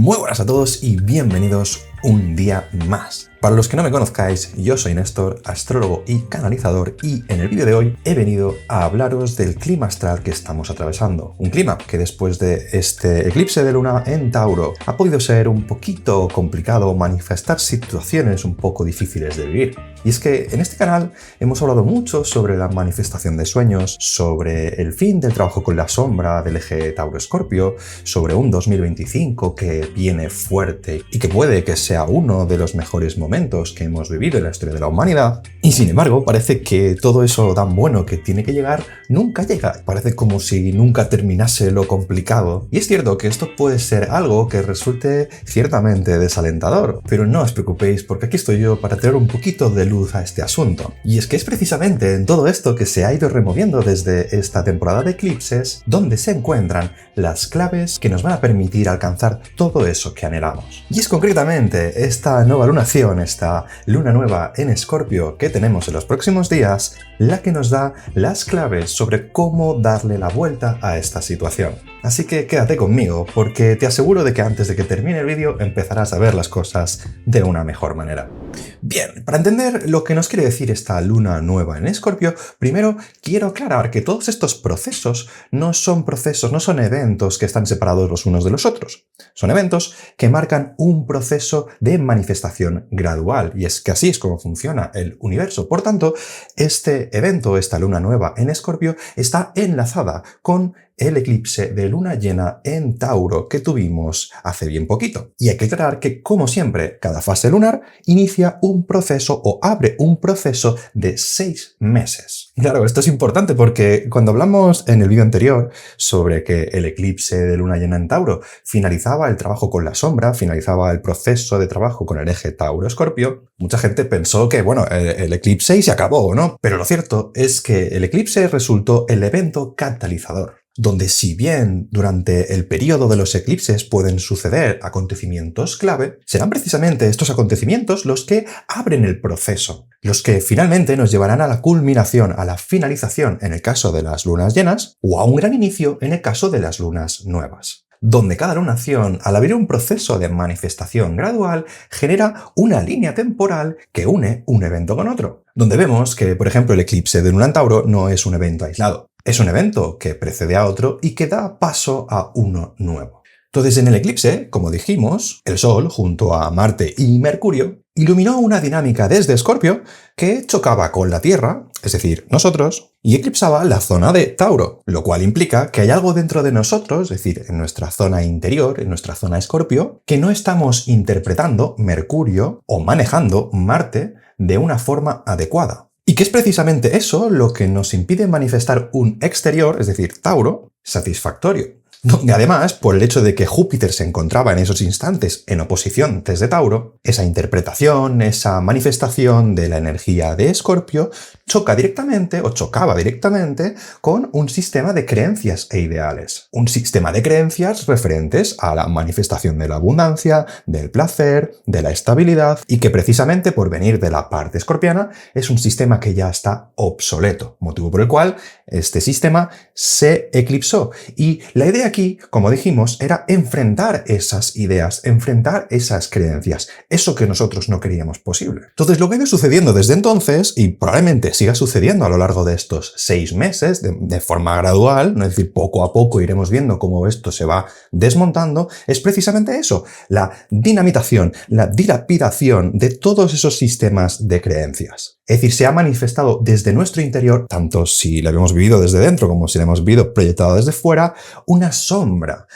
Muy buenas a todos y bienvenidos un día más. Para los que no me conozcáis, yo soy Néstor, astrólogo y canalizador, y en el vídeo de hoy he venido a hablaros del clima astral que estamos atravesando. Un clima que después de este eclipse de luna en Tauro ha podido ser un poquito complicado, manifestar situaciones un poco difíciles de vivir. Y es que en este canal hemos hablado mucho sobre la manifestación de sueños, sobre el fin del trabajo con la sombra del eje Tauro-Escorpio, sobre un 2025 que viene fuerte y que puede que sea uno de los mejores momentos que hemos vivido en la historia de la humanidad. Y sin embargo, parece que todo eso tan bueno que tiene que llegar nunca llega. Parece como si nunca terminase lo complicado. Y es cierto que esto puede ser algo que resulte ciertamente desalentador, pero no os preocupéis porque aquí estoy yo para traer un poquito de luz a este asunto. Y es que es precisamente en todo esto que se ha ido removiendo desde esta temporada de eclipses donde se encuentran las claves que nos van a permitir alcanzar todo eso que anhelamos. Y es concretamente esta nueva lunación, esta luna nueva en Escorpio que tenemos en los próximos días, la que nos da las claves sobre cómo darle la vuelta a esta situación. Así que quédate conmigo porque te aseguro de que antes de que termine el vídeo empezarás a ver las cosas de una mejor manera. Bien, para entender lo que nos quiere decir esta luna nueva en Escorpio, primero quiero aclarar que todos estos procesos no son eventos que están separados los unos de los otros. Son eventos que marcan un proceso de manifestación gradual, y es que así es como funciona el universo. Por tanto, este evento, esta luna nueva en Escorpio, está enlazada con el eclipse de luna llena en Tauro que tuvimos hace bien poquito. Y hay que aclarar que, como siempre, cada fase lunar inicia un proceso o abre un proceso de 6 meses. Y claro, esto es importante porque cuando hablamos en el vídeo anterior sobre que el eclipse de luna llena en Tauro finalizaba el trabajo con la sombra, finalizaba el proceso de trabajo con el eje Tauro-Escorpio, mucha gente pensó que, bueno, el eclipse y se acabó, ¿no? Pero lo cierto es que el eclipse resultó el evento catalizador, donde si bien durante el periodo de los eclipses pueden suceder acontecimientos clave, serán precisamente estos acontecimientos los que abren el proceso, los que finalmente nos llevarán a la culminación, a la finalización en el caso de las lunas llenas, o a un gran inicio en el caso de las lunas nuevas, donde cada lunación, al abrir un proceso de manifestación gradual, genera una línea temporal que une un evento con otro, donde vemos que, por ejemplo, el eclipse de luna en Tauro no es un evento aislado. Es un evento que precede a otro y que da paso a uno nuevo. Entonces, en el eclipse, como dijimos, el Sol, junto a Marte y Mercurio, iluminó una dinámica desde Escorpio que chocaba con la Tierra, es decir, nosotros, y eclipsaba la zona de Tauro, lo cual implica que hay algo dentro de nosotros, es decir, en nuestra zona interior, en nuestra zona Escorpio, que no estamos interpretando Mercurio o manejando Marte de una forma adecuada. Y que es precisamente eso lo que nos impide manifestar un exterior, es decir, Tauro, satisfactorio. Donde además, por el hecho de que Júpiter se encontraba en esos instantes en oposición desde Tauro, esa interpretación, esa manifestación de la energía de Escorpio chocaba directamente con un sistema de creencias e ideales. Un sistema de creencias referentes a la manifestación de la abundancia, del placer, de la estabilidad, y que precisamente por venir de la parte escorpiana es un sistema que ya está obsoleto, motivo por el cual este sistema se eclipsó. Y la idea aquí, como dijimos, era enfrentar esas ideas, enfrentar esas creencias, eso que nosotros no creíamos posible. Entonces, lo que ha ido sucediendo desde entonces, y probablemente siga sucediendo a lo largo de estos 6 meses, de forma gradual, es decir, poco a poco iremos viendo cómo esto se va desmontando, es precisamente eso, la dinamitación, la dilapidación de todos esos sistemas de creencias. Es decir, se ha manifestado desde nuestro interior, tanto si lo hemos vivido desde dentro como si lo hemos vivido proyectado desde fuera, una sombra,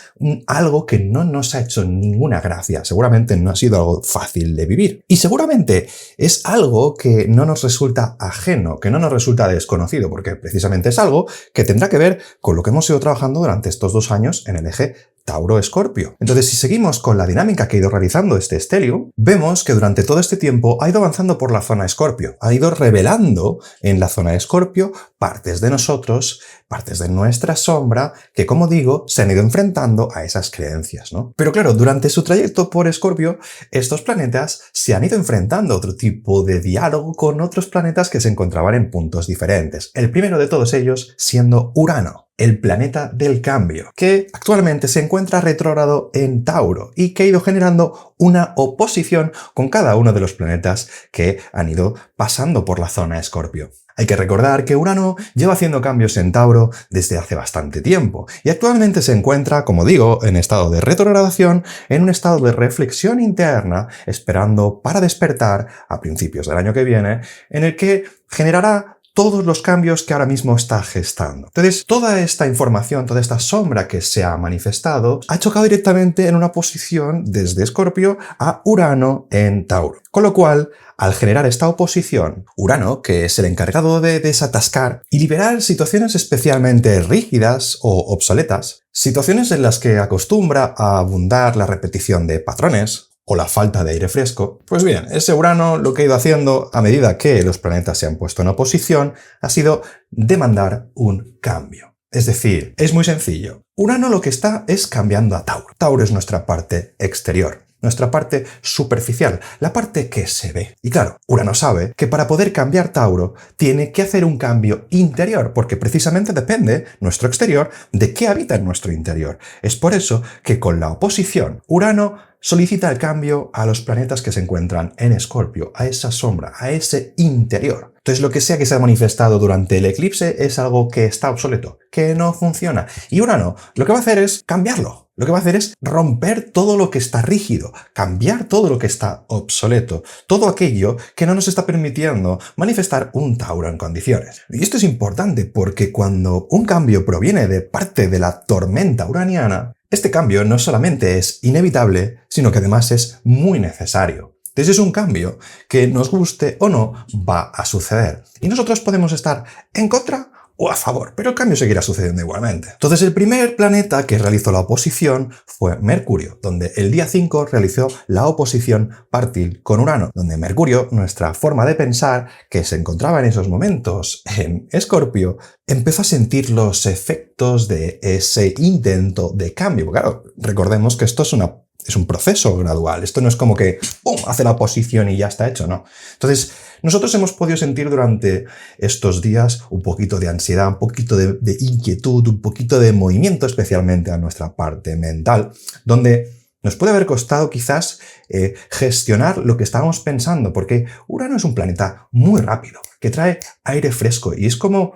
algo que no nos ha hecho ninguna gracia, seguramente no ha sido algo fácil de vivir. Y seguramente es algo que no nos resulta ajeno, que no nos resulta desconocido, porque precisamente es algo que tendrá que ver con lo que hemos ido trabajando durante estos 2 años en el eje Tauro-Escorpio. Entonces, si seguimos con la dinámica que ha ido realizando este estelium, vemos que durante todo este tiempo ha ido avanzando por la zona Escorpio, ha ido revelando en la zona Escorpio partes de nosotros, partes de nuestra sombra, que, como digo, se han ido enfrentando a esas creencias, ¿no? Pero claro, durante su trayecto por Escorpio, estos planetas se han ido enfrentando a otro tipo de diálogo con otros planetas que se encontraban en puntos diferentes. El primero de todos ellos siendo Urano. el planeta del cambio, que actualmente se encuentra retrógrado en Tauro y que ha ido generando una oposición con cada uno de los planetas que han ido pasando por la zona Escorpio. Hay que recordar que Urano lleva haciendo cambios en Tauro desde hace bastante tiempo y actualmente se encuentra, como digo, en estado de retrogradación, en un estado de reflexión interna, esperando para despertar a principios del año que viene, en el que generará todos los cambios que ahora mismo está gestando. Entonces, toda esta información, toda esta sombra que se ha manifestado, ha chocado directamente en una posición desde Escorpio a Urano en Tauro. Con lo cual, al generar esta oposición, Urano, que es el encargado de desatascar y liberar situaciones especialmente rígidas o obsoletas, situaciones en las que acostumbra a abundar la repetición de patrones, o la falta de aire fresco, pues bien, ese Urano lo que ha ido haciendo a medida que los planetas se han puesto en oposición ha sido demandar un cambio. Es decir, es muy sencillo. Urano lo que está es cambiando a Tauro. Tauro es nuestra parte exterior, nuestra parte superficial, la parte que se ve. Y claro, Urano sabe que para poder cambiar Tauro tiene que hacer un cambio interior, porque precisamente depende nuestro exterior de qué habita en nuestro interior. Es por eso que con la oposición, Urano solicita el cambio a los planetas que se encuentran en Escorpio, a esa sombra, a ese interior. Entonces, lo que sea que se ha manifestado durante el eclipse es algo que está obsoleto, que no funciona. Y Urano lo que va a hacer es cambiarlo. Lo que va a hacer es romper todo lo que está rígido, cambiar todo lo que está obsoleto, todo aquello que no nos está permitiendo manifestar un Tauro en condiciones. Y esto es importante porque cuando un cambio proviene de parte de la tormenta uraniana, este cambio no solamente es inevitable, sino que además es muy necesario. Entonces es un cambio que, nos guste o no, va a suceder. Y nosotros podemos estar en contra o a favor, pero el cambio seguirá sucediendo igualmente. Entonces el primer planeta que realizó la oposición fue Mercurio, donde el día 5 realizó la oposición partil con Urano, donde Mercurio, nuestra forma de pensar, que se encontraba en esos momentos en Escorpio, empezó a sentir los efectos de ese intento de cambio. Claro, recordemos que esto es un proceso gradual. Esto no es como que ¡pum!, hace la oposición y ya está hecho, no. Entonces, nosotros hemos podido sentir durante estos días un poquito de ansiedad, un poquito de inquietud, un poquito de movimiento, especialmente a nuestra parte mental, donde nos puede haber costado quizás gestionar lo que estábamos pensando, porque Urano es un planeta muy rápido, que trae aire fresco y es como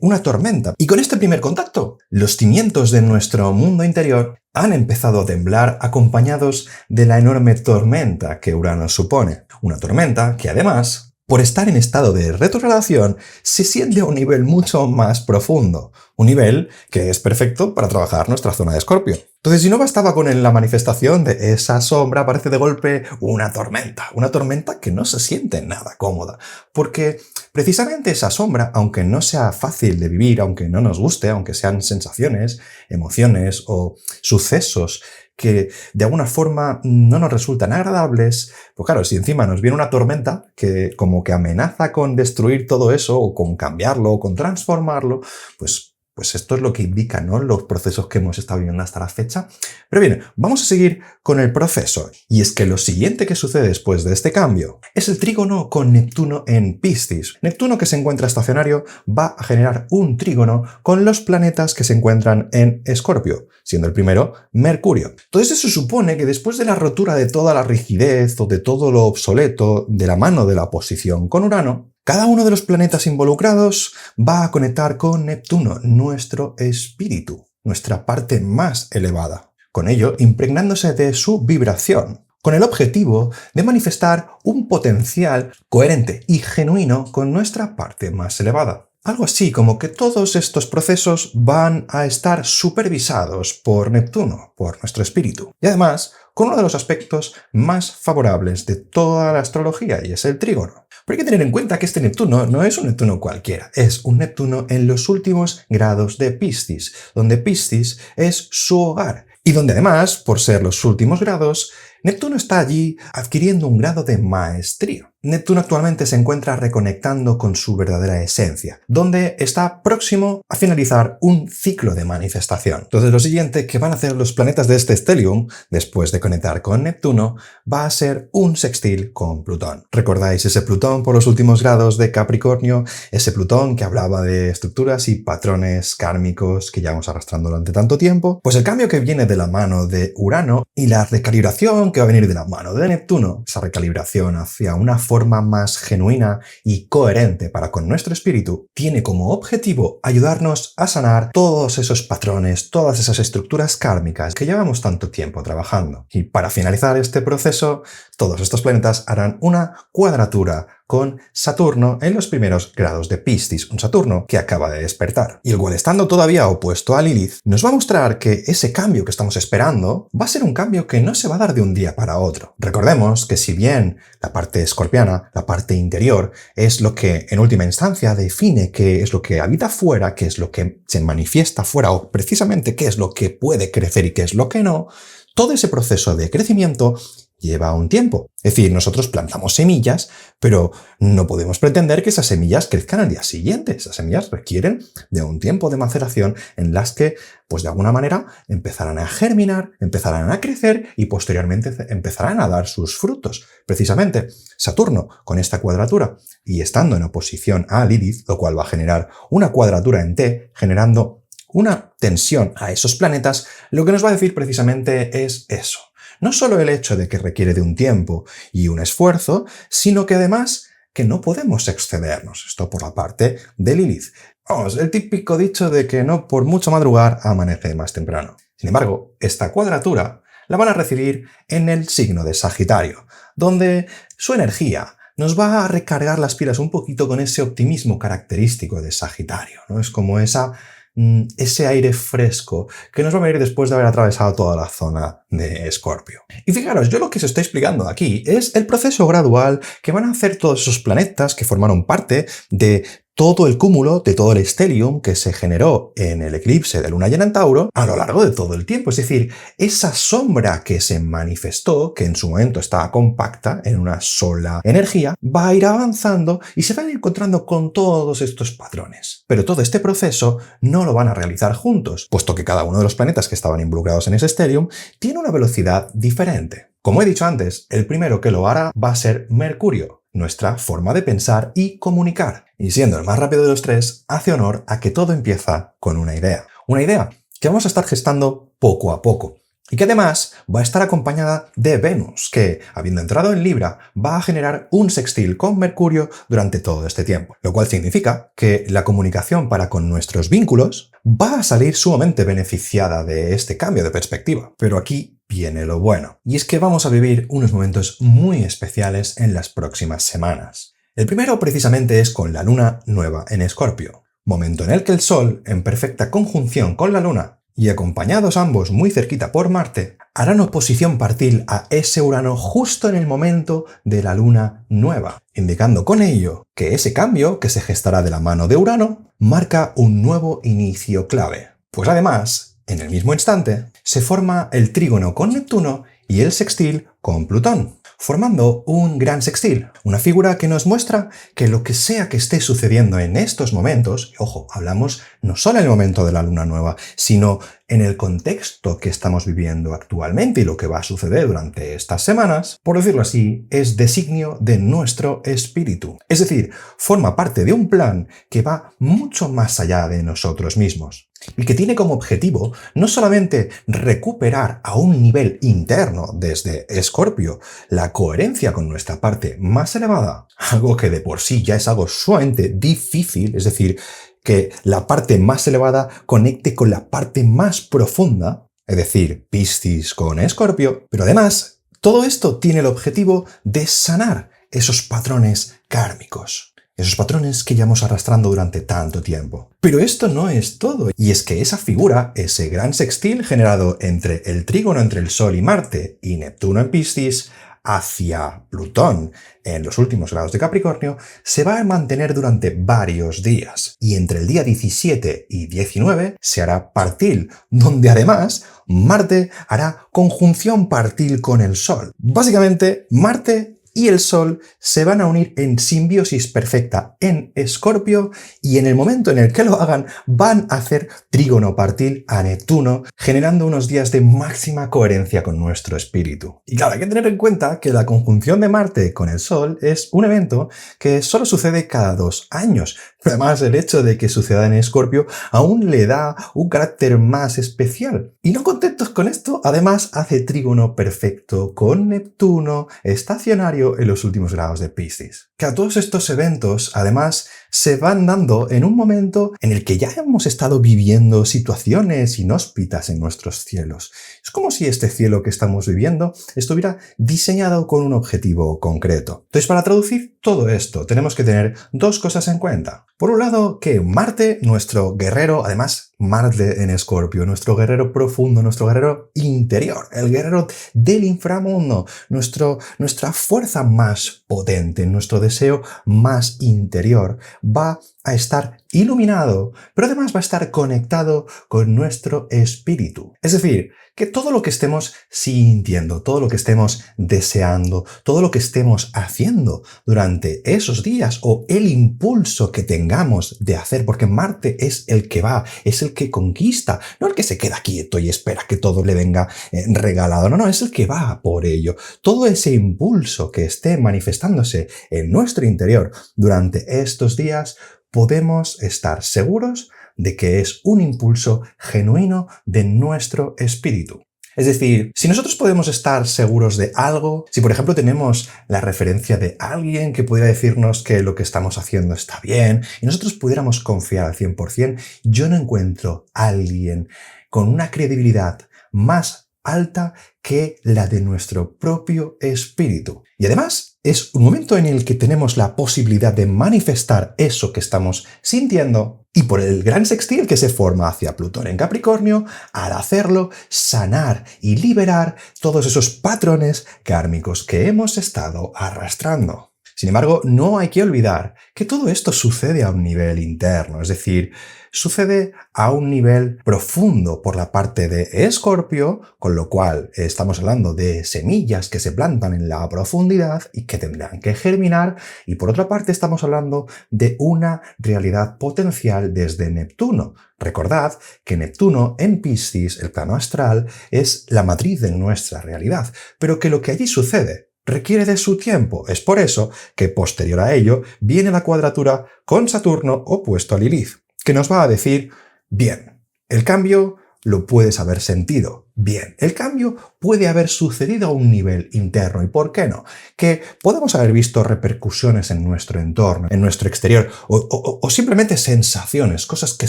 una tormenta. Y con este primer contacto, los cimientos de nuestro mundo interior han empezado a temblar acompañados de la enorme tormenta que Urano supone. Una tormenta que además, por estar en estado de retrogradación, se siente a un nivel mucho más profundo. Un nivel que es perfecto para trabajar nuestra zona de Escorpio. Entonces, si no bastaba con la manifestación de esa sombra, aparece de golpe una tormenta que no se siente nada cómoda, porque precisamente esa sombra, aunque no sea fácil de vivir, aunque no nos guste, aunque sean sensaciones, emociones o sucesos que de alguna forma no nos resultan agradables, pues claro, si encima nos viene una tormenta que como que amenaza con destruir todo eso, o con cambiarlo, o con transformarlo, pues esto es lo que indican, ¿no?, los procesos que hemos estado viviendo hasta la fecha. Pero bien, vamos a seguir con el proceso. Y es que lo siguiente que sucede después de este cambio es el trígono con Neptuno en Piscis. Neptuno, que se encuentra estacionario, va a generar un trígono con los planetas que se encuentran en Escorpio, siendo el primero Mercurio. Entonces eso supone que después de la rotura de toda la rigidez o de todo lo obsoleto de la mano de la oposición con Urano, cada uno de los planetas involucrados va a conectar con Neptuno, nuestro espíritu, nuestra parte más elevada. Con ello, impregnándose de su vibración, con el objetivo de manifestar un potencial coherente y genuino con nuestra parte más elevada. Algo así como que todos estos procesos van a estar supervisados por Neptuno, por nuestro espíritu. Y además, con uno de los aspectos más favorables de toda la astrología, y es el trígono. Pero hay que tener en cuenta que este Neptuno no es un Neptuno cualquiera, es un Neptuno en los últimos grados de Piscis, donde Piscis es su hogar, y donde además, por ser los últimos grados, Neptuno está allí adquiriendo un grado de maestría. Neptuno actualmente se encuentra reconectando con su verdadera esencia, donde está próximo a finalizar un ciclo de manifestación. Entonces lo siguiente que van a hacer los planetas de este stellium, después de conectar con Neptuno, va a ser un sextil con Plutón. ¿Recordáis ese Plutón por los últimos grados de Capricornio? Ese Plutón que hablaba de estructuras y patrones kármicos que llevamos arrastrando durante tanto tiempo. Pues el cambio que viene de la mano de Urano y la recalibración que va a venir de la mano de Neptuno, esa recalibración hacia una forma más genuina y coherente para con nuestro espíritu, tiene como objetivo ayudarnos a sanar todos esos patrones, todas esas estructuras kármicas que llevamos tanto tiempo trabajando. Y para finalizar este proceso, todos estos planetas harán una cuadratura con Saturno en los primeros grados de Piscis, un Saturno que acaba de despertar. Y el cual, estando todavía opuesto a Lilith, nos va a mostrar que ese cambio que estamos esperando va a ser un cambio que no se va a dar de un día para otro. Recordemos que si bien la parte escorpiana, la parte interior, es lo que en última instancia define qué es lo que habita fuera, qué es lo que se manifiesta fuera o precisamente qué es lo que puede crecer y qué es lo que no, todo ese proceso de crecimiento lleva un tiempo. Es decir, nosotros plantamos semillas, pero no podemos pretender que esas semillas crezcan al día siguiente. Esas semillas requieren de un tiempo de maceración en las que, pues de alguna manera, empezarán a germinar, empezarán a crecer y posteriormente empezarán a dar sus frutos. Precisamente, Saturno, con esta cuadratura y estando en oposición a Lilith, lo cual va a generar una cuadratura en T, generando una tensión a esos planetas, lo que nos va a decir precisamente es eso. No solo el hecho de que requiere de un tiempo y un esfuerzo, sino que además que no podemos excedernos. Esto por la parte de Lilith. Vamos, el típico dicho de que no por mucho madrugar amanece más temprano. Sin embargo, esta cuadratura la van a recibir en el signo de Sagitario, donde su energía nos va a recargar las pilas un poquito con ese optimismo característico de Sagitario, ¿no? Es como ese aire fresco que nos va a venir después de haber atravesado toda la zona de Escorpio. Y fijaros, yo lo que os estoy explicando aquí es el proceso gradual que van a hacer todos esos planetas que formaron parte de todo el cúmulo, de todo el stellium que se generó en el eclipse de luna llena en Tauro a lo largo de todo el tiempo. Es decir, esa sombra que se manifestó, que en su momento estaba compacta en una sola energía, va a ir avanzando y se van a ir encontrando con todos estos patrones. Pero todo este proceso no lo van a realizar juntos, puesto que cada uno de los planetas que estaban involucrados en ese stellium tiene una velocidad diferente. Como he dicho antes, el primero que lo hará va a ser Mercurio, nuestra forma de pensar y comunicar. Y siendo el más rápido de los tres, hace honor a que todo empieza con una idea. Una idea que vamos a estar gestando poco a poco. Y que además va a estar acompañada de Venus, que, habiendo entrado en Libra, va a generar un sextil con Mercurio durante todo este tiempo. Lo cual significa que la comunicación para con nuestros vínculos va a salir sumamente beneficiada de este cambio de perspectiva. Pero aquí viene lo bueno. Y es que vamos a vivir unos momentos muy especiales en las próximas semanas. El primero precisamente es con la luna nueva en Escorpio, momento en el que el Sol, en perfecta conjunción con la luna, y acompañados ambos muy cerquita por Marte, harán oposición partil a ese Urano justo en el momento de la luna nueva, indicando con ello que ese cambio, que se gestará de la mano de Urano, marca un nuevo inicio clave. Pues además, en el mismo instante, se forma el trígono con Neptuno y el sextil con Plutón, formando un gran sextil, una figura que nos muestra que lo que sea que esté sucediendo en estos momentos, y ojo, hablamos no solo en el momento de la luna nueva, sino en el contexto que estamos viviendo actualmente y lo que va a suceder durante estas semanas, por decirlo así, es designio de nuestro espíritu. Es decir, forma parte de un plan que va mucho más allá de nosotros mismos y que tiene como objetivo no solamente recuperar a un nivel interno desde Escorpio la coherencia con nuestra parte más elevada, algo que de por sí ya es algo sumamente difícil, es decir, que la parte más elevada conecte con la parte más profunda, es decir, Piscis con Escorpio, pero además todo esto tiene el objetivo de sanar esos patrones kármicos. Esos patrones que llevamos arrastrando durante tanto tiempo. Pero esto no es todo, y es que esa figura, ese gran sextil generado entre el trígono entre el Sol y Marte y Neptuno en Piscis, hacia Plutón en los últimos grados de Capricornio, se va a mantener durante varios días. Y entre el día 17 y 19 se hará partil, donde además Marte hará conjunción partil con el Sol. Básicamente, Marte y el Sol se van a unir en simbiosis perfecta en Escorpio, y en el momento en el que lo hagan van a hacer trígono partil a Neptuno, generando unos días de máxima coherencia con nuestro espíritu. Y claro, hay que tener en cuenta que la conjunción de Marte con el Sol es un evento que solo sucede cada 2 años. Además, el hecho de que suceda en Escorpio aún le da un carácter más especial. Y no contentos con esto, además hace trígono perfecto con Neptuno, estacionario en los últimos grados de Piscis. Que a todos estos eventos, además, se van dando en un momento en el que ya hemos estado viviendo situaciones inhóspitas en nuestros cielos. Es como si este cielo que estamos viviendo estuviera diseñado con un objetivo concreto. Entonces, para traducir todo esto, tenemos que tener 2 cosas en cuenta. Por un lado, que Marte, nuestro guerrero, además Marte en Escorpio, nuestro guerrero profundo, nuestro guerrero interior, el guerrero del inframundo, nuestra fuerza más potente, nuestro deseo más interior, va a estar iluminado, pero además va a estar conectado con nuestro espíritu. Es decir, que todo lo que estemos sintiendo, todo lo que estemos deseando, todo lo que estemos haciendo durante esos días o el impulso que tengamos de hacer, porque Marte es el que va, es el que conquista, no el que se queda quieto y espera que todo le venga regalado, no, es el que va por ello. Todo ese impulso que esté manifestándose en nuestro interior durante estos días, podemos estar seguros de que es un impulso genuino de nuestro espíritu. Es decir, si nosotros podemos estar seguros de algo, si por ejemplo tenemos la referencia de alguien que pudiera decirnos que lo que estamos haciendo está bien y nosotros pudiéramos confiar al 100%, yo no encuentro a alguien con una credibilidad más alta que la de nuestro propio espíritu. Y además, es un momento en el que tenemos la posibilidad de manifestar eso que estamos sintiendo, y por el gran sextil que se forma hacia Plutón en Capricornio, al hacerlo, sanar y liberar todos esos patrones kármicos que hemos estado arrastrando. Sin embargo, no hay que olvidar que todo esto sucede a un nivel interno, es decir, sucede a un nivel profundo por la parte de Escorpio, con lo cual estamos hablando de semillas que se plantan en la profundidad y que tendrán que germinar, y por otra parte estamos hablando de una realidad potencial desde Neptuno. Recordad que Neptuno en Piscis, el plano astral, es la matriz de nuestra realidad, pero que lo que allí sucede requiere de su tiempo. Es por eso que posterior a ello viene la cuadratura con Saturno opuesto a Lilith, que nos va a decir, bien, el cambio lo puedes haber sentido, bien, el cambio puede haber sucedido a un nivel interno, y ¿por qué no? Que podemos haber visto repercusiones en nuestro entorno, en nuestro exterior, o simplemente sensaciones, cosas que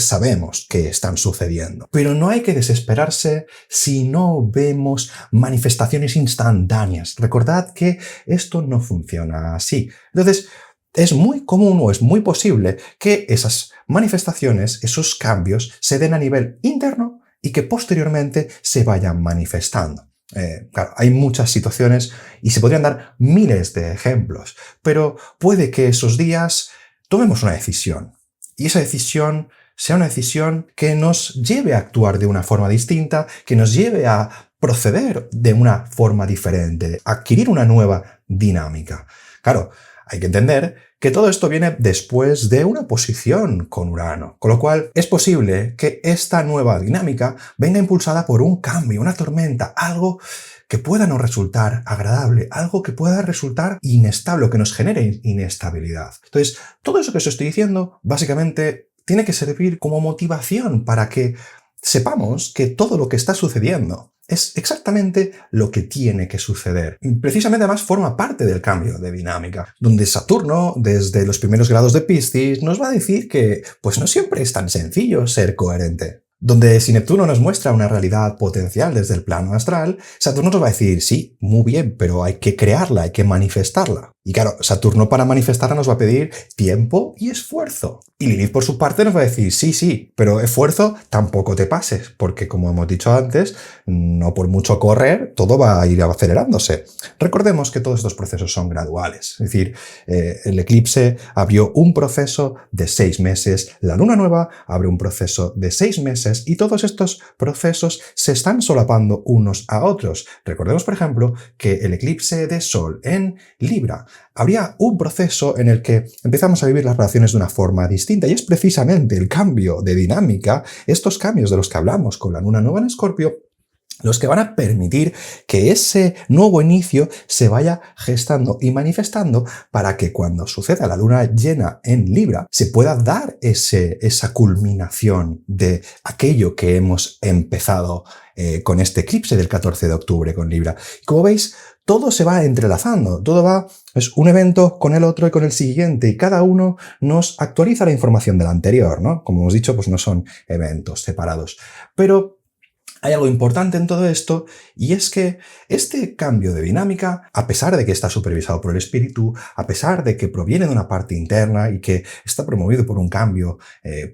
sabemos que están sucediendo. Pero no hay que desesperarse si no vemos manifestaciones instantáneas. Recordad que esto no funciona así. Entonces, es muy común o es muy posible que esas manifestaciones, esos cambios, se den a nivel interno y que posteriormente se vayan manifestando. Claro, hay muchas situaciones y se podrían dar miles de ejemplos, pero puede que esos días tomemos una decisión y esa decisión sea una decisión que nos lleve a actuar de una forma distinta, que nos lleve a proceder de una forma diferente, a adquirir una nueva dinámica. Claro, hay que entender que todo esto viene después de una oposición con Urano, con lo cual es posible que esta nueva dinámica venga impulsada por un cambio, una tormenta, algo que pueda no resultar agradable, algo que pueda resultar inestable o que nos genere inestabilidad. Entonces, todo eso que os estoy diciendo, básicamente, tiene que servir como motivación para que sepamos que todo lo que está sucediendo es exactamente lo que tiene que suceder. Precisamente además forma parte del cambio de dinámica, donde Saturno, desde los primeros grados de Piscis, nos va a decir que pues no siempre es tan sencillo ser coherente. Donde si Neptuno nos muestra una realidad potencial desde el plano astral, Saturno nos va a decir, sí, muy bien, pero hay que crearla, hay que manifestarla. Y claro, Saturno para manifestarla nos va a pedir tiempo y esfuerzo. Y Lilith por su parte nos va a decir, sí, pero esfuerzo tampoco te pases, porque como hemos dicho antes, no por mucho correr, todo va a ir acelerándose. Recordemos que todos estos procesos son graduales. Es decir, el eclipse abrió un proceso de 6 meses, la luna nueva abre un proceso de 6 meses y todos estos procesos se están solapando unos a otros. Recordemos, por ejemplo, que el eclipse de Sol en Libra habría un proceso en el que empezamos a vivir las relaciones de una forma distinta y es precisamente el cambio de dinámica, estos cambios de los que hablamos con la luna nueva en Escorpio, los que van a permitir que ese nuevo inicio se vaya gestando y manifestando para que cuando suceda la luna llena en Libra se pueda dar esa culminación de aquello que hemos empezado con este eclipse del 14 de octubre con Libra. Como veis, todo se va entrelazando, es un evento con el otro y con el siguiente, y cada uno nos actualiza la información del anterior, ¿no? Como hemos dicho, pues no son eventos separados. Pero hay algo importante en todo esto, y es que este cambio de dinámica, a pesar de que está supervisado por el espíritu, a pesar de que proviene de una parte interna y que está promovido por un cambio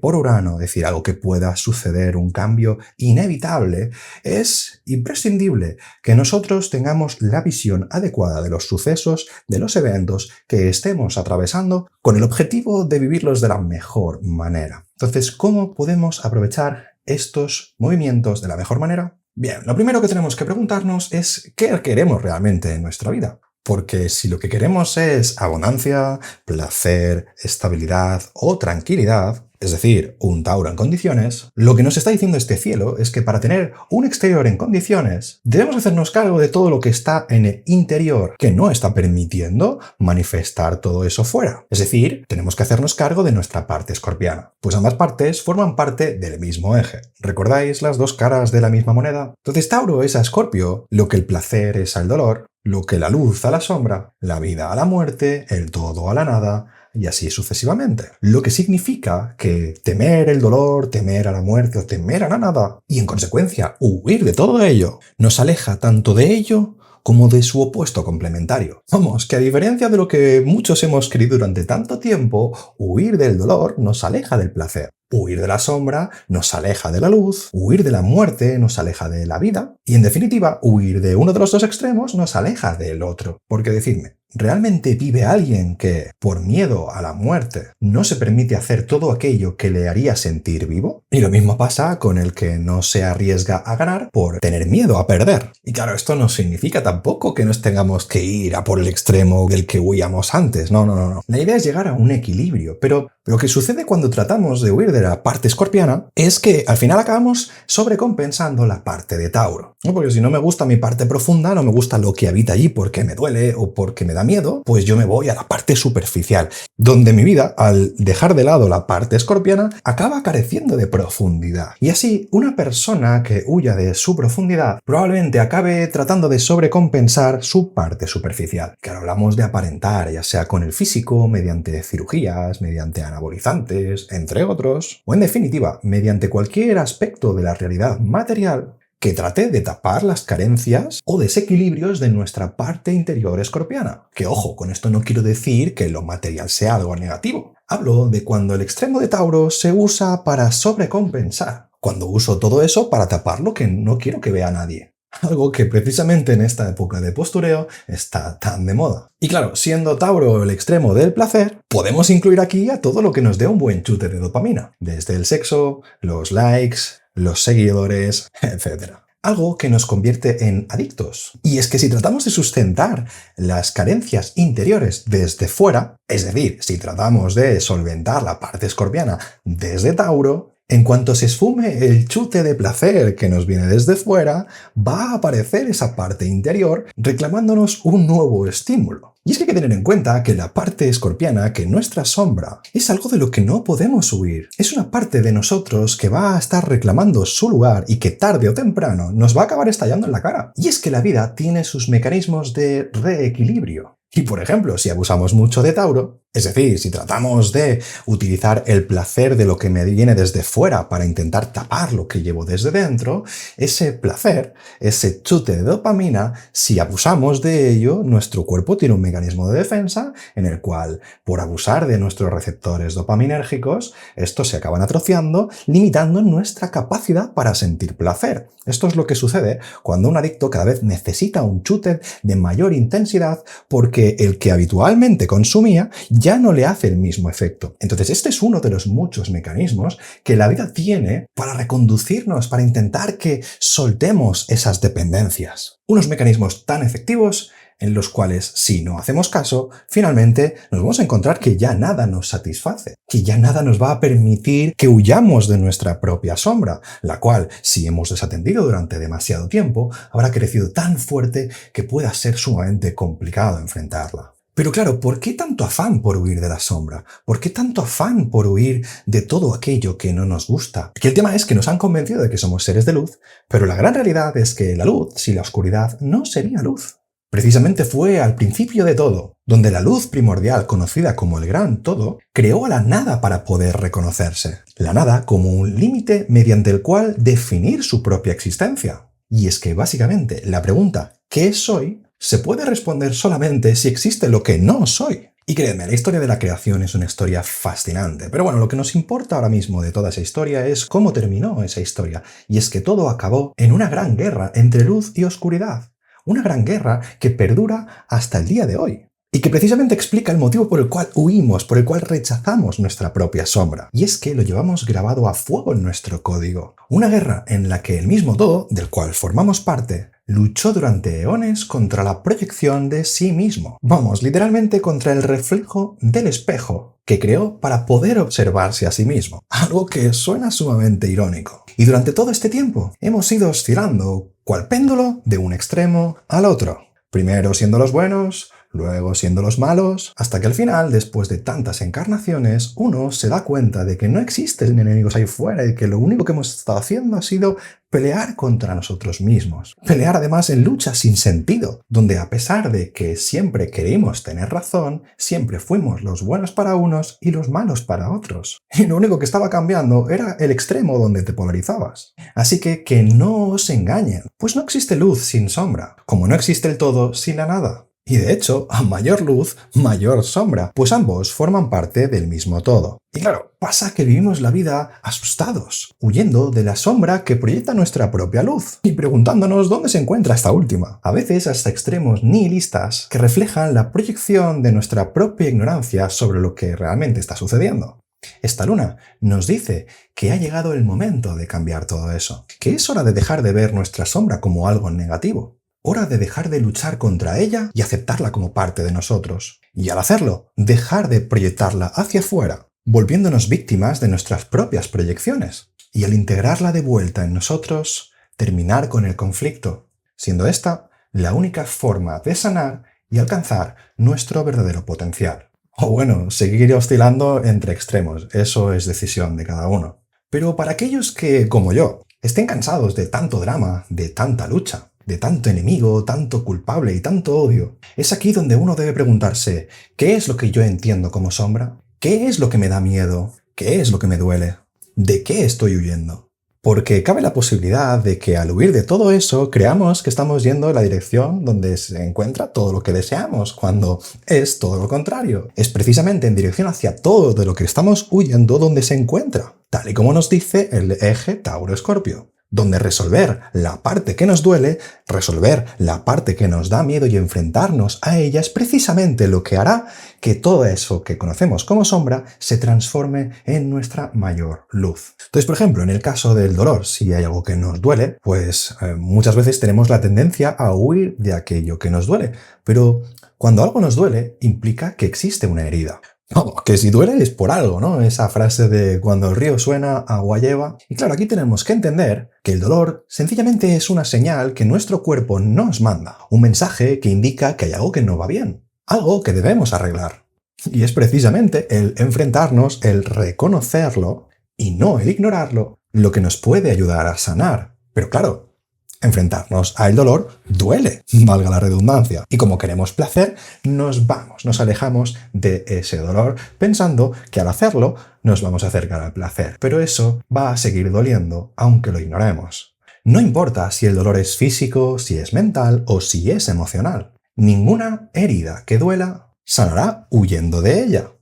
por Urano, es decir, algo que pueda suceder, un cambio inevitable, es imprescindible que nosotros tengamos la visión adecuada de los sucesos, de los eventos que estemos atravesando, con el objetivo de vivirlos de la mejor manera. Entonces, ¿cómo podemos aprovechar estos movimientos de la mejor manera? Bien, lo primero que tenemos que preguntarnos es ¿qué queremos realmente en nuestra vida? Porque si lo que queremos es abundancia, placer, estabilidad o tranquilidad, es decir, un Tauro en condiciones, lo que nos está diciendo este cielo es que para tener un exterior en condiciones, debemos hacernos cargo de todo lo que está en el interior, que no está permitiendo manifestar todo eso fuera. Es decir, tenemos que hacernos cargo de nuestra parte escorpiana, pues ambas partes forman parte del mismo eje. ¿Recordáis las dos caras de la misma moneda? Entonces Tauro es a Escorpio lo que el placer es al dolor, lo que la luz a la sombra, la vida a la muerte, el todo a la nada, y así sucesivamente. Lo que significa que temer el dolor, temer a la muerte o temer a la nada, y en consecuencia huir de todo ello, nos aleja tanto de ello como de su opuesto complementario. Vamos, que a diferencia de lo que muchos hemos creído durante tanto tiempo, huir del dolor nos aleja del placer. Huir de la sombra nos aleja de la luz, huir de la muerte nos aleja de la vida, y en definitiva, huir de uno de los dos extremos nos aleja del otro. Porque decidme, ¿realmente vive alguien que, por miedo a la muerte, no se permite hacer todo aquello que le haría sentir vivo? Y lo mismo pasa con el que no se arriesga a ganar por tener miedo a perder. Y claro, esto no significa tampoco que nos tengamos que ir a por el extremo del que huíamos antes. No. La idea es llegar a un equilibrio, pero lo que sucede cuando tratamos de huir de la parte escorpiana es que al final acabamos sobrecompensando la parte de Tauro. ¿No? Porque si no me gusta mi parte profunda, no me gusta lo que habita allí porque me duele o porque me da miedo, pues yo me voy a la parte superficial, donde mi vida, al dejar de lado la parte escorpiana, acaba careciendo de profundidad. Y así, una persona que huya de su profundidad probablemente acabe tratando de sobrecompensar su parte superficial. Que ahora hablamos de aparentar, ya sea con el físico, mediante cirugías, mediante anabolizantes, entre otros, o en definitiva, mediante cualquier aspecto de la realidad material que trate de tapar las carencias o desequilibrios de nuestra parte interior escorpiana. Que ojo, con esto no quiero decir que lo material sea algo negativo. Hablo de cuando el extremo de Tauro se usa para sobrecompensar. Cuando uso todo eso para tapar lo que no quiero que vea nadie. Algo que precisamente en esta época de postureo está tan de moda. Y claro, siendo Tauro el extremo del placer, podemos incluir aquí a todo lo que nos dé un buen chute de dopamina. Desde el sexo, los likes, los seguidores, etc. Algo que nos convierte en adictos. Y es que si tratamos de sustentar las carencias interiores desde fuera, es decir, si tratamos de solventar la parte escorpiana desde Tauro, en cuanto se esfume el chute de placer que nos viene desde fuera, va a aparecer esa parte interior reclamándonos un nuevo estímulo. Y es que hay que tener en cuenta que la parte escorpiana, que nuestra sombra, es algo de lo que no podemos huir. Es una parte de nosotros que va a estar reclamando su lugar y que tarde o temprano nos va a acabar estallando en la cara. Y es que la vida tiene sus mecanismos de reequilibrio. Y por ejemplo, si abusamos mucho de Tauro, Es decir, si tratamos de utilizar el placer de lo que me viene desde fuera para intentar tapar lo que llevo desde dentro, ese placer, ese chute de dopamina, si abusamos de ello, nuestro cuerpo tiene un mecanismo de defensa en el cual, por abusar de nuestros receptores dopaminérgicos, estos se acaban atrofiando, limitando nuestra capacidad para sentir placer. Esto es lo que sucede cuando un adicto cada vez necesita un chute de mayor intensidad porque el que habitualmente consumía ya no le hace el mismo efecto. Entonces, este es uno de los muchos mecanismos que la vida tiene para reconducirnos, para intentar que soltemos esas dependencias. Unos mecanismos tan efectivos en los cuales, si no hacemos caso, finalmente nos vamos a encontrar que ya nada nos satisface, que ya nada nos va a permitir que huyamos de nuestra propia sombra, la cual, si hemos desatendido durante demasiado tiempo, habrá crecido tan fuerte que pueda ser sumamente complicado enfrentarla. Pero claro, ¿por qué tanto afán por huir de la sombra? ¿Por qué tanto afán por huir de todo aquello que no nos gusta? Que el tema es que nos han convencido de que somos seres de luz, pero la gran realidad es que la luz, sin la oscuridad, no sería luz. Precisamente fue al principio de todo, donde la luz primordial, conocida como el gran todo, creó a la nada para poder reconocerse. La nada como un límite mediante el cual definir su propia existencia. Y es que básicamente la pregunta ¿qué soy? Se puede responder solamente si existe lo que no soy. Y créanme, la historia de la creación es una historia fascinante. Pero bueno, lo que nos importa ahora mismo de toda esa historia es cómo terminó esa historia. Y es que todo acabó en una gran guerra entre luz y oscuridad. Una gran guerra que perdura hasta el día de hoy. Y que precisamente explica el motivo por el cual huimos, por el cual rechazamos nuestra propia sombra. Y es que lo llevamos grabado a fuego en nuestro código. Una guerra en la que el mismo todo, del cual formamos parte, luchó durante eones contra la proyección de sí mismo. Vamos, literalmente contra el reflejo del espejo que creó para poder observarse a sí mismo. Algo que suena sumamente irónico. Y durante todo este tiempo hemos ido oscilando, cual péndulo, de un extremo al otro. Primero siendo los buenos, luego siendo los malos, hasta que al final, después de tantas encarnaciones, uno se da cuenta de que no existen enemigos ahí fuera y que lo único que hemos estado haciendo ha sido pelear contra nosotros mismos. Pelear además en luchas sin sentido, donde a pesar de que siempre queríamos tener razón, siempre fuimos los buenos para unos y los malos para otros. Y lo único que estaba cambiando era el extremo donde te polarizabas. Así que no os engañen, pues no existe luz sin sombra, como no existe el todo sin la nada. Y de hecho, a mayor luz, mayor sombra, pues ambos forman parte del mismo todo. Y claro, pasa que vivimos la vida asustados, huyendo de la sombra que proyecta nuestra propia luz, y preguntándonos dónde se encuentra esta última. A veces hasta extremos nihilistas que reflejan la proyección de nuestra propia ignorancia sobre lo que realmente está sucediendo. Esta luna nos dice que ha llegado el momento de cambiar todo eso, que es hora de dejar de ver nuestra sombra como algo negativo. Hora de dejar de luchar contra ella y aceptarla como parte de nosotros. Y al hacerlo, dejar de proyectarla hacia afuera, volviéndonos víctimas de nuestras propias proyecciones. Y al integrarla de vuelta en nosotros, terminar con el conflicto, siendo esta la única forma de sanar y alcanzar nuestro verdadero potencial. O bueno, seguir oscilando entre extremos, eso es decisión de cada uno. Pero para aquellos que, como yo, estén cansados de tanto drama, de tanta lucha, de tanto enemigo, tanto culpable y tanto odio, es aquí donde uno debe preguntarse, ¿qué es lo que yo entiendo como sombra? ¿Qué es lo que me da miedo? ¿Qué es lo que me duele? ¿De qué estoy huyendo? Porque cabe la posibilidad de que al huir de todo eso creamos que estamos yendo en la dirección donde se encuentra todo lo que deseamos, cuando es todo lo contrario. Es precisamente en dirección hacia todo de lo que estamos huyendo donde se encuentra, tal y como nos dice el eje Tauro-Escorpio. Donde resolver la parte que nos duele, resolver la parte que nos da miedo y enfrentarnos a ella es precisamente lo que hará que todo eso que conocemos como sombra se transforme en nuestra mayor luz. Entonces, por ejemplo, en el caso del dolor, si hay algo que nos duele, pues muchas veces tenemos la tendencia a huir de aquello que nos duele. Pero cuando algo nos duele, implica que existe una herida. No, que si duele es por algo, ¿no? Esa frase de cuando el río suena, agua lleva. Y claro, aquí tenemos que entender que el dolor sencillamente es una señal que nuestro cuerpo nos manda. Un mensaje que indica que hay algo que no va bien. Algo que debemos arreglar. Y es precisamente el enfrentarnos, el reconocerlo y no el ignorarlo, lo que nos puede ayudar a sanar. Pero claro, Enfrentarnos al dolor duele, valga la redundancia. Y como queremos placer, nos alejamos de ese dolor pensando que al hacerlo nos vamos a acercar al placer. Pero eso va a seguir doliendo aunque lo ignoremos. No importa si el dolor es físico, si es mental o si es emocional. Ninguna herida que duela sanará huyendo de ella.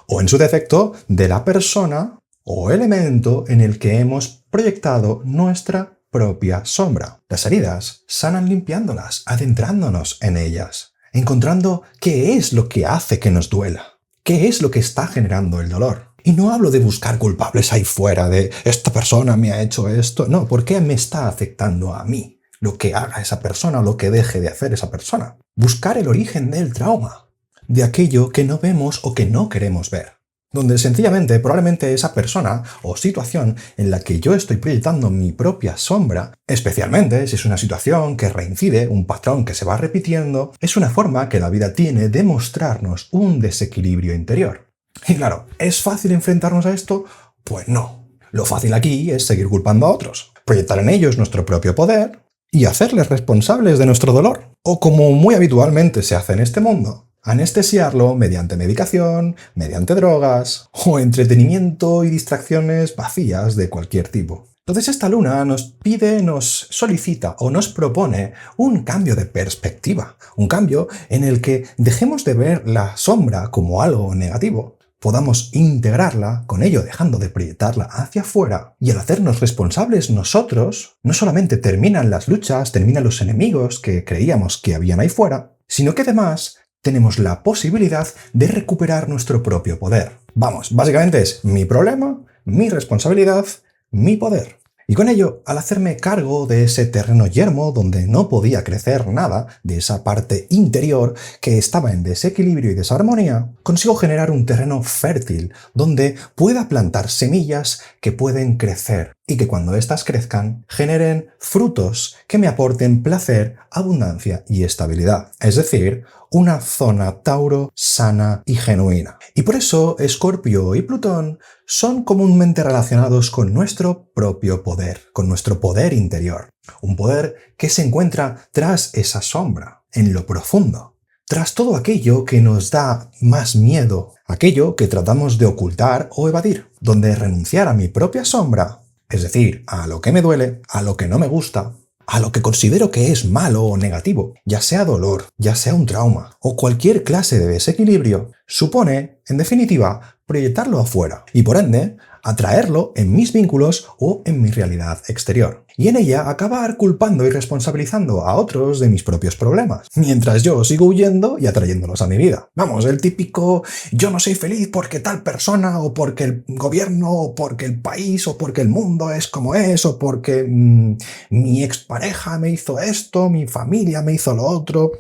O en su defecto, de la persona o elemento en el que hemos proyectado nuestra propia sombra. Las heridas sanan limpiándolas, adentrándonos en ellas, encontrando qué es lo que hace que nos duela, qué es lo que está generando el dolor. Y no hablo de buscar culpables ahí fuera, de esta persona me ha hecho esto. No, ¿por qué me está afectando a mí lo que haga esa persona o lo que deje de hacer esa persona? Buscar el origen del trauma, de aquello que no vemos o que no queremos ver. Donde sencillamente probablemente esa persona o situación en la que yo estoy proyectando mi propia sombra, especialmente si es una situación que reincide, un patrón que se va repitiendo, es una forma que la vida tiene de mostrarnos un desequilibrio interior. Y claro, ¿es fácil enfrentarnos a esto? Pues no. Lo fácil aquí es seguir culpando a otros, proyectar en ellos nuestro propio poder y hacerles responsables de nuestro dolor. O como muy habitualmente se hace en este mundo, anestesiarlo mediante medicación, mediante drogas o entretenimiento y distracciones vacías de cualquier tipo. Entonces esta luna nos pide, nos solicita o nos propone un cambio de perspectiva, un cambio en el que dejemos de ver la sombra como algo negativo, podamos integrarla, con ello dejando de proyectarla hacia afuera, y al hacernos responsables nosotros, no solamente terminan las luchas, terminan los enemigos que creíamos que habían ahí fuera, sino que además tenemos la posibilidad de recuperar nuestro propio poder. Vamos, básicamente es mi problema, mi responsabilidad, mi poder. Y con ello, al hacerme cargo de ese terreno yermo donde no podía crecer nada, de esa parte interior que estaba en desequilibrio y desarmonía, consigo generar un terreno fértil donde pueda plantar semillas que pueden crecer y que cuando éstas crezcan generen frutos que me aporten placer, abundancia y estabilidad. Es decir, una zona Tauro sana y genuina. Y por eso Escorpio y Plutón son comúnmente relacionados con nuestro propio poder, con nuestro poder interior. Un poder que se encuentra tras esa sombra, en lo profundo, tras todo aquello que nos da más miedo, aquello que tratamos de ocultar o evadir, donde renunciar a mi propia sombra, es decir, a lo que me duele, a lo que no me gusta, a lo que considero que es malo o negativo, ya sea dolor, ya sea un trauma o cualquier clase de desequilibrio, supone, en definitiva, proyectarlo afuera y por ende, atraerlo en mis vínculos o en mi realidad exterior. Y en ella acabar culpando y responsabilizando a otros de mis propios problemas, mientras yo sigo huyendo y atrayéndolos a mi vida. Vamos, el típico yo no soy feliz porque tal persona, o porque el gobierno, o porque el país, o porque el mundo es como es, o porque mi expareja me hizo esto, mi familia me hizo lo otro.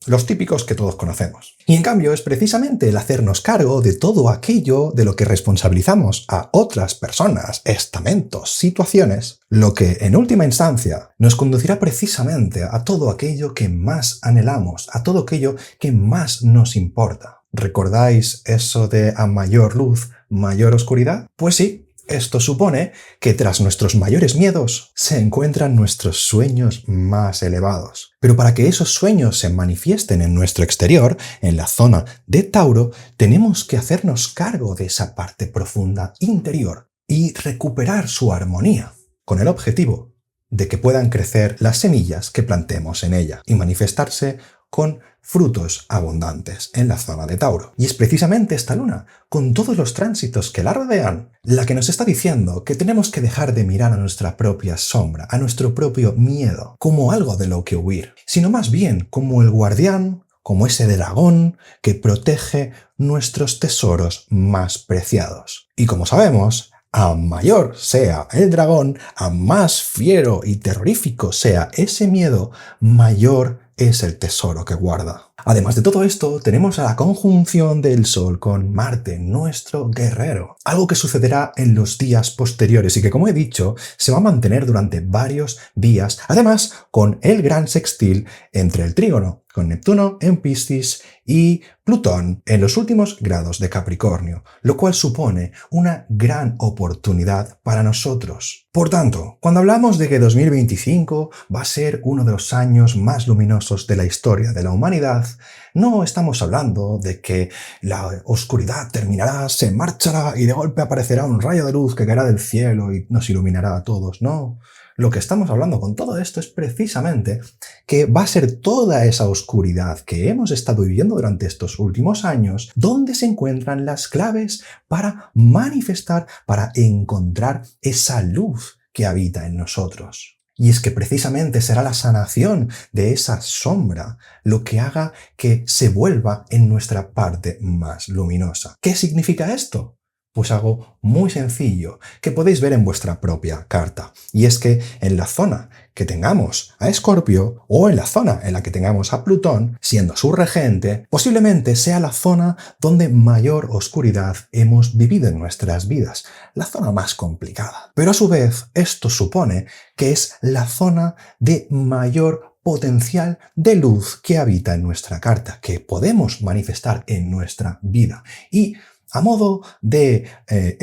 Los típicos que todos conocemos. Y en cambio es precisamente el hacernos cargo de todo aquello de lo que responsabilizamos a otras personas, estamentos, situaciones, lo que en última instancia nos conducirá precisamente a todo aquello que más anhelamos, a todo aquello que más nos importa. ¿Recordáis eso de a mayor luz, mayor oscuridad? Pues sí. Esto supone que tras nuestros mayores miedos se encuentran nuestros sueños más elevados. Pero para que esos sueños se manifiesten en nuestro exterior, en la zona de Tauro, tenemos que hacernos cargo de esa parte profunda interior y recuperar su armonía, con el objetivo de que puedan crecer las semillas que plantemos en ella y manifestarse con frutos abundantes en la zona de Tauro. Y es precisamente esta luna, con todos los tránsitos que la rodean, la que nos está diciendo que tenemos que dejar de mirar a nuestra propia sombra, a nuestro propio miedo, como algo de lo que huir, sino más bien como el guardián, como ese dragón que protege nuestros tesoros más preciados. Y como sabemos, a mayor sea el dragón, a más fiero y terrorífico sea ese miedo, mayor es el tesoro que guarda. Además de todo esto, tenemos a la conjunción del Sol con Marte, nuestro guerrero. Algo que sucederá en los días posteriores y que, como he dicho, se va a mantener durante varios días. Además, con el gran sextil entre el trígono, con Neptuno en Piscis y Plutón en los últimos grados de Capricornio, lo cual supone una gran oportunidad para nosotros. Por tanto, cuando hablamos de que 2025 va a ser uno de los años más luminosos de la historia de la humanidad, no estamos hablando de que la oscuridad terminará, se marchará y de golpe aparecerá un rayo de luz que caerá del cielo y nos iluminará a todos. No. Lo que estamos hablando con todo esto es precisamente que va a ser toda esa oscuridad que hemos estado viviendo durante estos últimos años donde se encuentran las claves para manifestar, para encontrar esa luz que habita en nosotros. Y es que precisamente será la sanación de esa sombra lo que haga que se vuelva en nuestra parte más luminosa. ¿Qué significa esto? Pues algo muy sencillo que podéis ver en vuestra propia carta. Y es que en la zona que tengamos a Escorpio o en la zona en la que tengamos a Plutón, siendo su regente, posiblemente sea la zona donde mayor oscuridad hemos vivido en nuestras vidas, la zona más complicada. Pero a su vez, esto supone que es la zona de mayor potencial de luz que habita en nuestra carta, que podemos manifestar en nuestra vida. Y a modo de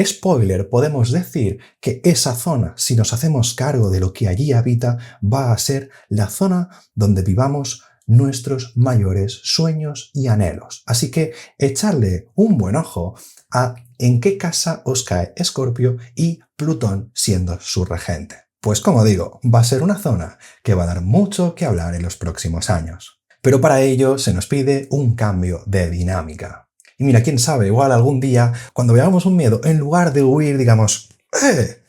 spoiler, podemos decir que esa zona, si nos hacemos cargo de lo que allí habita, va a ser la zona donde vivamos nuestros mayores sueños y anhelos. Así que echarle un buen ojo a en qué casa os cae Escorpio y Plutón siendo su regente. Pues como digo, va a ser una zona que va a dar mucho que hablar en los próximos años. Pero para ello se nos pide un cambio de dinámica. Y mira, quién sabe, igual algún día, cuando veamos un miedo, en lugar de huir, digamos,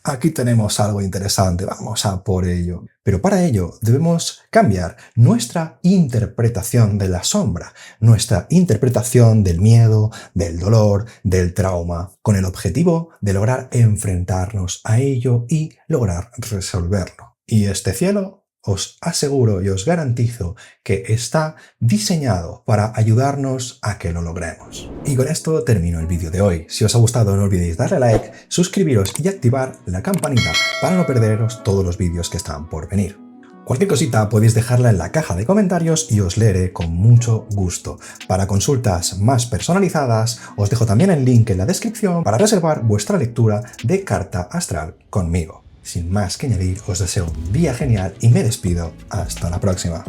aquí tenemos algo interesante, vamos a por ello. Pero para ello debemos cambiar nuestra interpretación de la sombra, nuestra interpretación del miedo, del dolor, del trauma, con el objetivo de lograr enfrentarnos a ello y lograr resolverlo. Y este cielo, os aseguro y os garantizo que está diseñado para ayudarnos a que lo logremos. Y con esto termino el vídeo de hoy. Si os ha gustado no olvidéis darle like, suscribiros y activar la campanita para no perderos todos los vídeos que están por venir. Cualquier cosita podéis dejarla en la caja de comentarios y os leeré con mucho gusto. Para consultas más personalizadas, os dejo también el link en la descripción para reservar vuestra lectura de carta astral conmigo. Sin más que añadir, os deseo un día genial y me despido. Hasta la próxima.